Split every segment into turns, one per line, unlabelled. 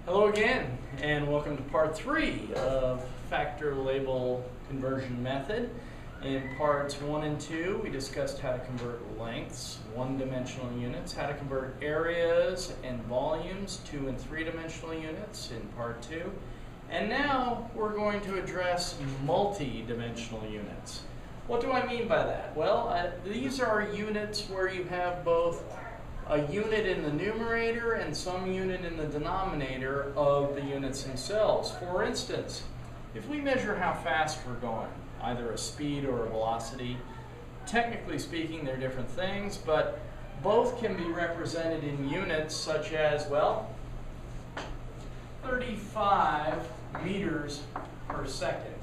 Hello again, and welcome to part 3 of factor label conversion method. In parts 1 and 2, we discussed how to convert lengths, one-dimensional units, how to convert areas and volumes, 2 and 3-dimensional units in part 2. And now we're going to address multi-dimensional units. What do I mean by that? Well, these are units where you have both a unit in the numerator and some unit in the denominator of the units themselves. For instance, if we measure how fast we're going, either a speed or a velocity, technically speaking they're different things, but both can be represented in units such as, well, 35 meters per second.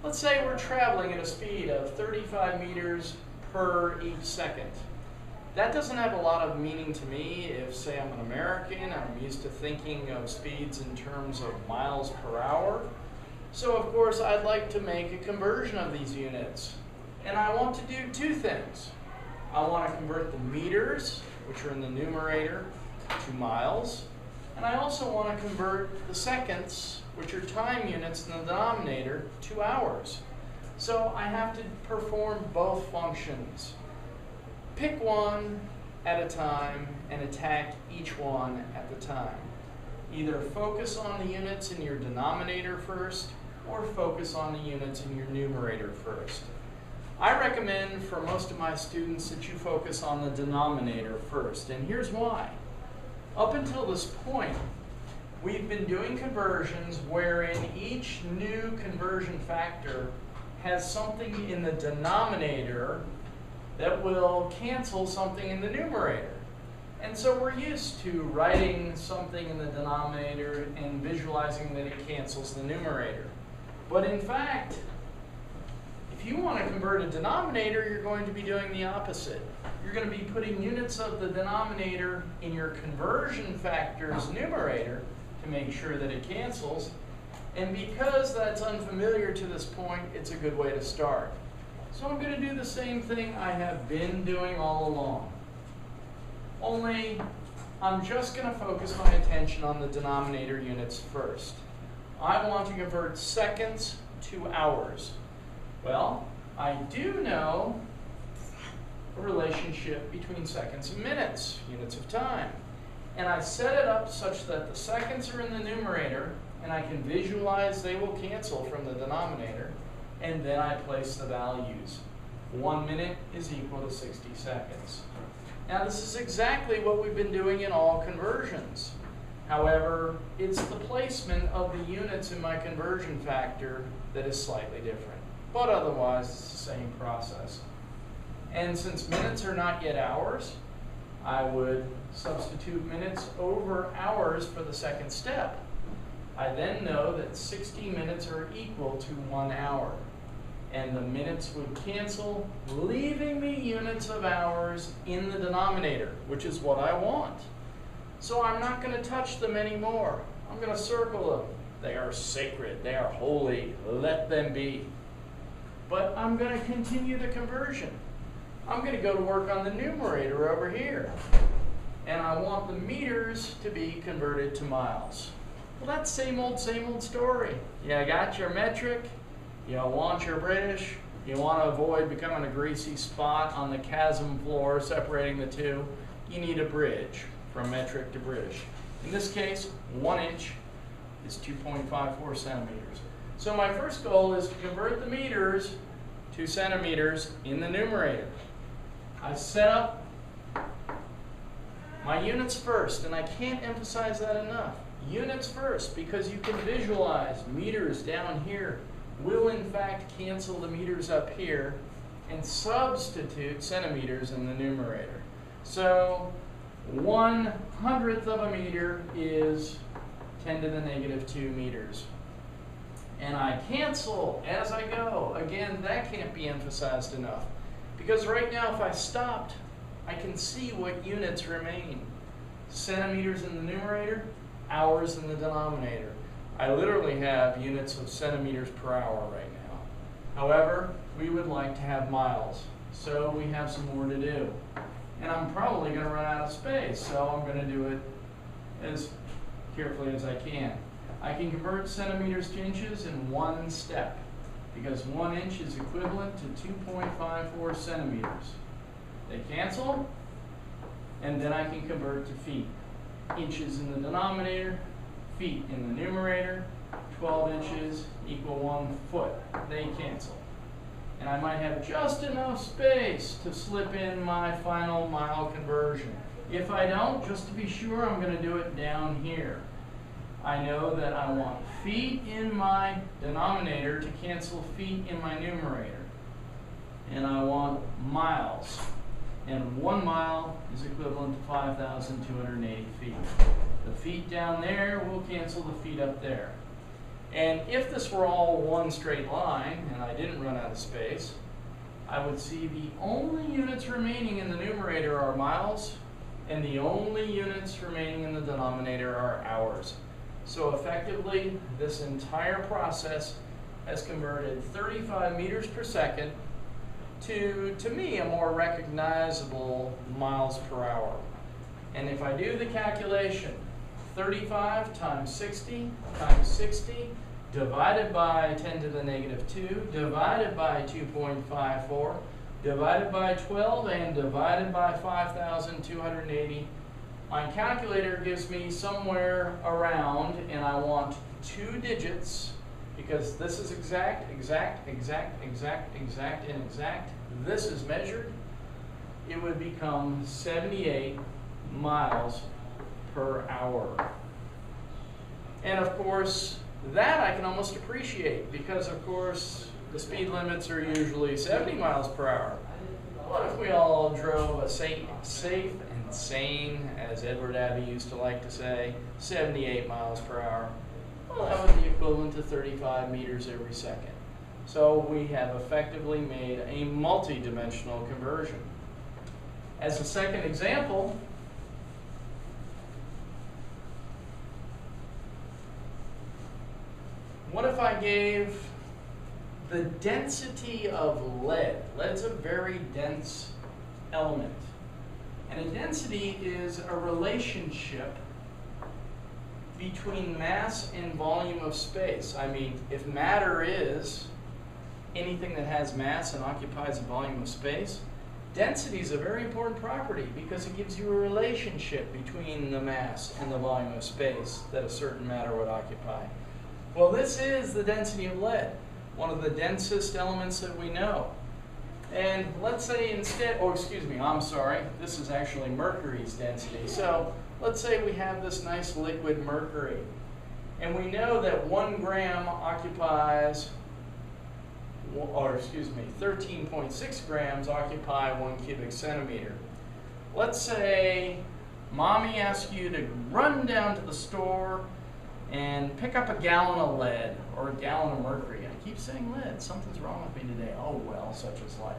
Let's say we're traveling at a speed of 35 meters per each second. That doesn't have a lot of meaning to me if, say, I'm an American, I'm used to thinking of speeds in terms of miles per hour. So, of course, I'd like to make a conversion of these units. And I want to do two things. I want to convert the meters, which are in the numerator, to miles. And I also want to convert the seconds, which are time units in the denominator, to hours. So I have to perform both functions. Pick one at a time and attack each one at the time. Either focus on the units in your denominator first or focus on the units in your numerator first. I recommend for most of my students that you focus on the denominator first, and here's why. Up until this point, we've been doing conversions wherein each new conversion factor has something in the denominator that will cancel something in the numerator. And so we're used to writing something in the denominator and visualizing that it cancels the numerator. But in fact, if you want to convert a denominator, you're going to be doing the opposite. You're going to be putting units of the denominator in your conversion factor's numerator to make sure that it cancels. And because that's unfamiliar to this point, it's a good way to start. So I'm going to do the same thing I have been doing all along. Only I'm just going to focus my attention on the denominator units first. I want to convert seconds to hours. Well, I do know a relationship between seconds and minutes, units of time. And I set it up such that the seconds are in the numerator, and I can visualize they will cancel from the denominator. And then I place the values. 1 minute is equal to 60 seconds. Now this is exactly what we've been doing in all conversions. However, it's the placement of the units in my conversion factor that is slightly different. But otherwise, it's the same process. And since minutes are not yet hours, I would substitute minutes over hours for the second step. I then know that 60 minutes are equal to 1 hour. And the minutes would cancel, leaving me units of hours in the denominator, which is what I want. So I'm not going to touch them anymore. I'm going to circle them. They are sacred. They are holy. Let them be. But I'm going to continue the conversion. I'm going to go to work on the numerator over here. And I want the meters to be converted to miles. Well, that's same old story. You got your metric. You want your British, you want to avoid becoming a greasy spot on the chasm floor separating the two, you need a bridge from metric to British. In this case, 1 inch is 2.54 centimeters. So my first goal is to convert the meters to centimeters in the numerator. I set up my units first, and I can't emphasize that enough. Units first, because you can visualize meters down here will in fact cancel the meters up here and substitute centimeters in the numerator. So 1/100th of a meter is 10 to the negative 2 meters. And I cancel as I go. Again, that can't be emphasized enough. Because right now if I stopped, I can see what units remain. Centimeters in the numerator, hours in the denominator. I literally have units of centimeters per hour right now. However, we would like to have miles, so we have some more to do. And I'm probably going to run out of space, so I'm going to do it as carefully as I can. I can convert centimeters to inches in one step because 1 inch is equivalent to 2.54 centimeters. They cancel, and then I can convert to feet. Inches in the denominator, feet in the numerator, 12 inches equal 1 foot. They cancel. And I might have just enough space to slip in my final mile conversion. If I don't, just to be sure, I'm going to do it down here. I know that I want feet in my denominator to cancel feet in my numerator. And I want miles. And 1 mile is equivalent to 5,280 feet. The feet down there will cancel the feet up there. And if this were all one straight line, and I didn't run out of space, I would see the only units remaining in the numerator are miles, and the only units remaining in the denominator are hours. So effectively, this entire process has converted 35 meters per second to me, a more recognizable miles per hour. And if I do the calculation, 35 times 60 divided by 10 to the negative 2 divided by 2.54 divided by 12 and divided by 5,280, my calculator gives me somewhere around, and I want 2 digits because this is exact, and exact. This is measured. It would become 78 miles per hour. And of course, that I can almost appreciate because of course the speed limits are usually 70 miles per hour. What if we all drove a safe and sane, as Edward Abbey used to like to say, 78 miles per hour? Well, that would be equivalent to 35 meters every second. So we have effectively made a multi-dimensional conversion. As a second example, what if I gave the density of lead? Lead's a very dense element. And a density is a relationship between mass and volume of space. I mean, if matter is anything that has mass and occupies a volume of space, density is a very important property because it gives you a relationship between the mass and the volume of space that a certain matter would occupy. Well, this is the density of lead, one of the densest elements that we know. And let's say instead, oh, excuse me, I'm sorry, this is actually mercury's density. So let's say we have this nice liquid mercury, and we know that 1 gram occupies, or excuse me, 13.6 grams occupy 1 cubic centimeter. Let's say mommy asks you to run down to the store and pick up a gallon of lead or a gallon of mercury. I keep saying lead, something's wrong with me today. Oh well, such is life.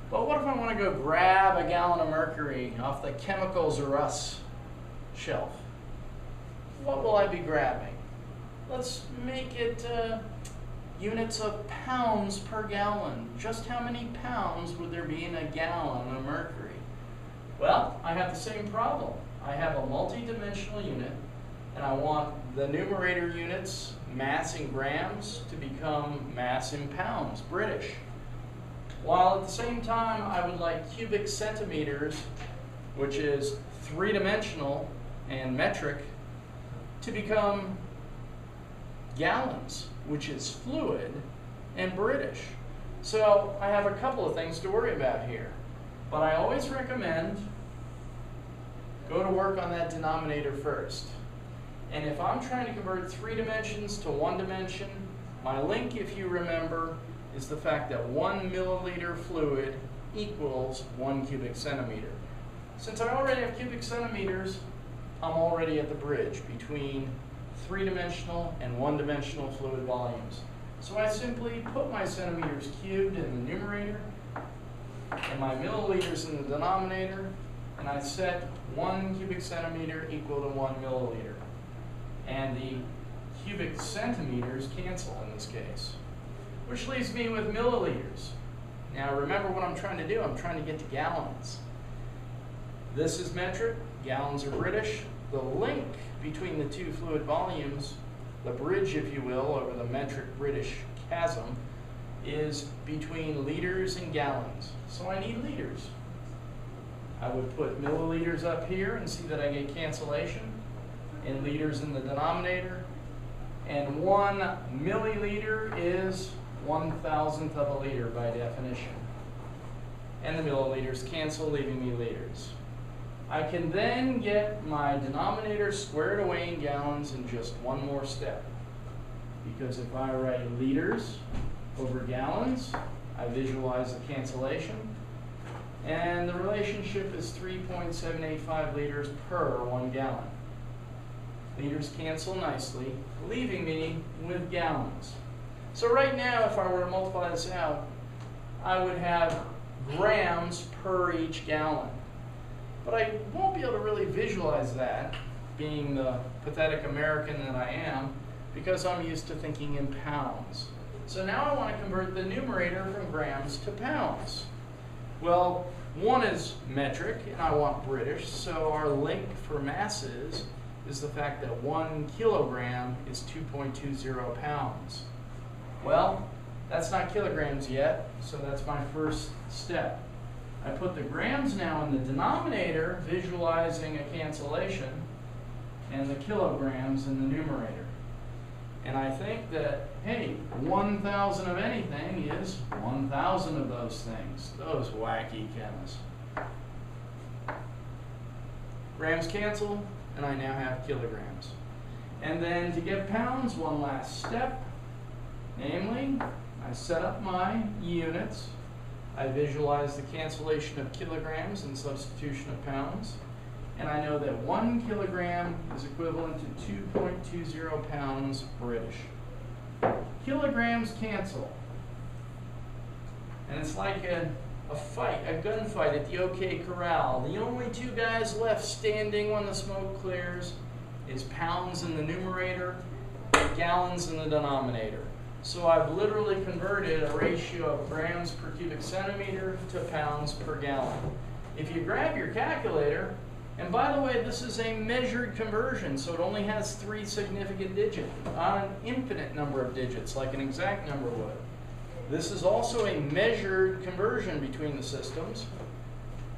But what if I want to go grab a gallon of mercury off the Chemicals R Us shelf? What will I be grabbing? Let's make it units of pounds per gallon. Just how many pounds would there be in a gallon of mercury? Well, I have the same problem. I have a multi-dimensional unit, and I want the numerator units, mass in grams, to become mass in pounds, British. While at the same time, I would like cubic centimeters, which is 3-dimensional and metric, to become gallons, which is fluid and British. So I have a couple of things to worry about here. But I always recommend go to work on that denominator first. And if I'm trying to convert 3 dimensions to 1 dimension, my link, if you remember, is the fact that 1 milliliter fluid equals 1 cubic centimeter. Since I already have cubic centimeters, I'm already at the bridge between 3-dimensional and 1-dimensional fluid volumes. So I simply put my centimeters cubed in the numerator and my milliliters in the denominator, and I set 1 cubic centimeter equal to 1 milliliter. And the cubic centimeters cancel in this case, which leaves me with milliliters. Now remember what I'm trying to do. I'm trying to get to gallons. This is metric, gallons are British. the link between the two fluid volumes, the bridge, if you will, over the metric-British chasm, is between liters and gallons. So I need liters. I would put milliliters up here and see that I get cancellation, and liters in the denominator. And 1 milliliter is 1,000th of a liter by definition. And the milliliters cancel, leaving me liters. I can then get my denominator squared away in gallons in just one more step. Because if I write liters over gallons, I visualize the cancellation. And the relationship is 3.785 liters per 1 gallon. Liters cancel nicely, leaving me with gallons. So right now, if I were to multiply this out, I would have grams per each gallon. But I won't be able to really visualize that, being the pathetic American that I am, because I'm used to thinking in pounds. So now I want to convert the numerator from grams to pounds. Well, one is metric, and I want British, so our link for masses is the fact that 1 kilogram is 2.20 pounds. Well, that's not kilograms yet, so that's my first step. I put the grams now in the denominator, visualizing a cancellation, and the kilograms in the numerator. And I think that, hey, 1,000 of anything is 1,000 of those things. Those wacky chemists. Grams cancel, and I now have kilograms. And then to get pounds, one last step. Namely, I set up my units. I visualize the cancellation of kilograms and substitution of pounds. And I know that 1 kilogram is equivalent to 2.20 pounds British. Kilograms cancel. And it's like a fight, a gunfight at the OK Corral. The only two guys left standing when the smoke clears is pounds in the numerator, gallons in the denominator. So I've literally converted a ratio of grams per cubic centimeter to pounds per gallon. If you grab your calculator, and by the way, this is a measured conversion, so it only has 3 significant digits, not an infinite number of digits like an exact number would. This is also a measured conversion between the systems,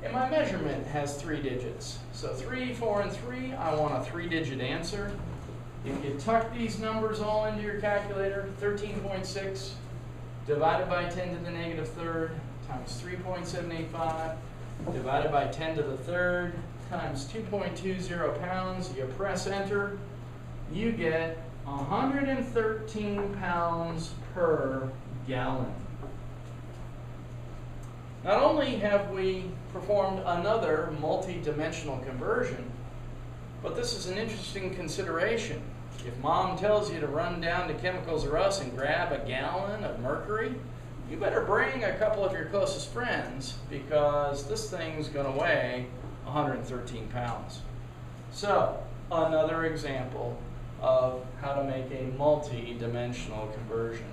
and my measurement has 3 digits. So 3, 4, and 3, I want a 3-digit answer. If you tuck these numbers all into your calculator, 13.6 divided by 10 to the negative third times 3.785 divided by 10 to the third times 2.20 pounds, you press enter, you get 113 pounds per gallon. Not only have we performed another multi-dimensional conversion, but this is an interesting consideration. If mom tells you to run down to Chemicals R Us and grab a gallon of mercury, you better bring a couple of your closest friends, because this thing's going to weigh 113 pounds. So, another example of how to make a multi-dimensional conversion.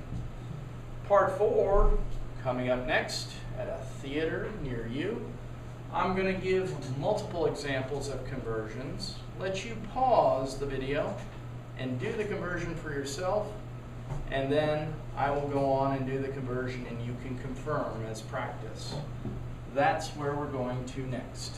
Part 4, coming up next at a theater near you. I'm going to give multiple examples of conversions, let you pause the video and do the conversion for yourself, and then I will go on and do the conversion and you can confirm as practice. That's where we're going to next.